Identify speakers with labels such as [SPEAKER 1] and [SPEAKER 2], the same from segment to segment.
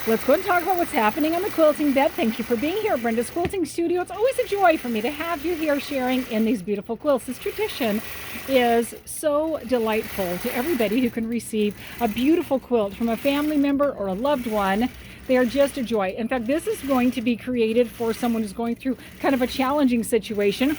[SPEAKER 1] Let's go and talk about what's happening on the quilting bed. Thank you for being here at Brenda's Quilting Studio. It's always a joy for me to have you here sharing in these beautiful quilts. This tradition is so delightful to everybody who can receive a beautiful quilt from a family member or a loved one. They are just a joy. In fact, this is going to be created for someone who's going through kind of a challenging situation.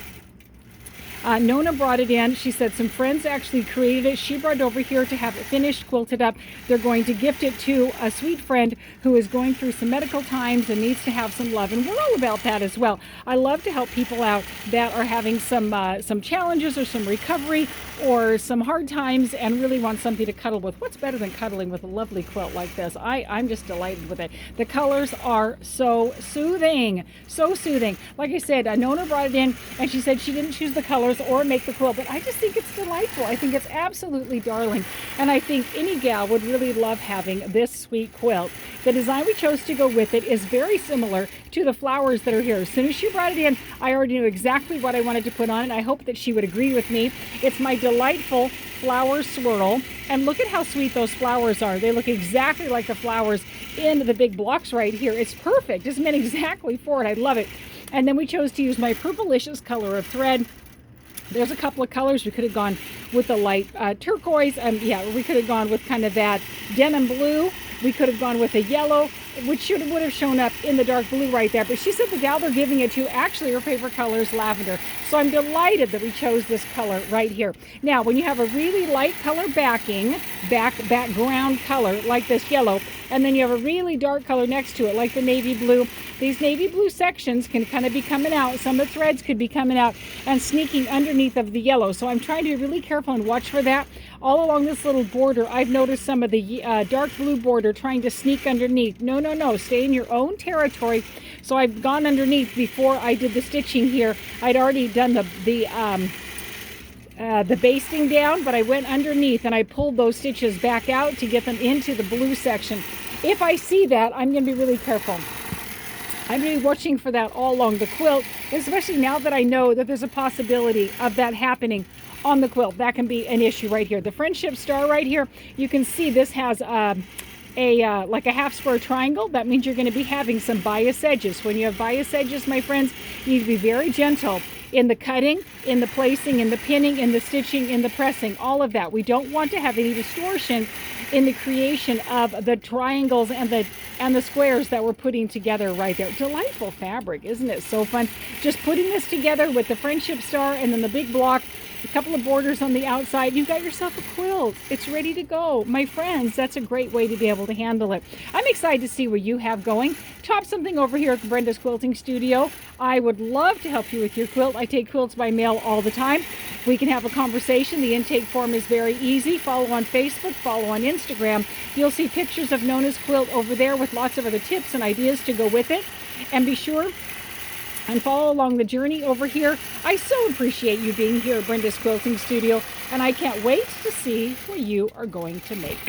[SPEAKER 1] Nona brought it in. She said some friends actually created it. She brought it over here to have it finished, quilted up. They're going to gift it to a sweet friend who is going through some medical times and needs to have some love. And we're all about that as well. I love to help people out that are having some challenges or some recovery or some hard times and really want something to cuddle with. What's better than cuddling with a lovely quilt like this? I'm just delighted with it. The colors are so soothing, so soothing. Like I said, Nona brought it in and she said she didn't choose the colors or make the quilt, but I just think it's delightful. I think it's absolutely darling. And I think any gal would really love having this sweet quilt. The design we chose to go with it is very similar to the flowers that are here. As soon as she brought it in, I already knew exactly what I wanted to put on it. I hope that she would agree with me. It's my delightful flower swirl. And look at how sweet those flowers are. They look exactly like the flowers in the big blocks right here. It's perfect. It's meant exactly for it. I love it. And then we chose to use my purplicious color of thread. There's a couple of colors. We could have gone with the light turquoise. Yeah, we could have gone with kind of that denim blue. We could have gone with a yellow, which would have shown up in the dark blue right there. But she said the gal they're giving it to, actually her favorite color is lavender. So I'm delighted that we chose this color right here. Now, when you have a really light color background color like this yellow, and then you have a really dark color next to it like the navy blue, these navy blue sections can kind of be coming out. Some of the threads could be coming out and sneaking underneath of the yellow. So I'm trying to be really careful and watch for that. All along this little border, I've noticed some of the dark blue border trying to sneak underneath. No, stay in your own territory. So I've gone underneath before I did the stitching here. I'd already done the basting down, but I went underneath and I pulled those stitches back out to get them into the blue section. If I see that, I'm going to be really careful. I'm going to be watching for that all along the quilt, especially now that I know that there's a possibility of that happening on the quilt. That can be an issue right here. The friendship star right here, you can see this has like a half square triangle. That means you're going to be having some bias edges. When you have bias edges, my friends, you need to be very gentle in the cutting, in the placing, in the pinning, in the stitching, in the pressing, all of that. We don't want to have any distortion in the creation of the triangles and the squares that we're putting together right there. Delightful fabric, isn't it? So fun. Just putting this together with the friendship star and then the big block, a couple of borders on the outside, you've got yourself a quilt. It's ready to go. My friends, that's a great way to be able to handle it. I'm excited to see what you have going. Top something over here at Brenda's Quilting Studio. I would love to help you with your quilt. I take quilts by mail all the time. We can have a conversation. The intake form is very easy. Follow on Facebook, follow on Instagram. You'll see pictures of Nona's quilt over there with lots of other tips and ideas to go with it. And be sure and follow along the journey over here. I so appreciate you being here at Brenda's Quilting Studio, and I can't wait to see what you are going to make.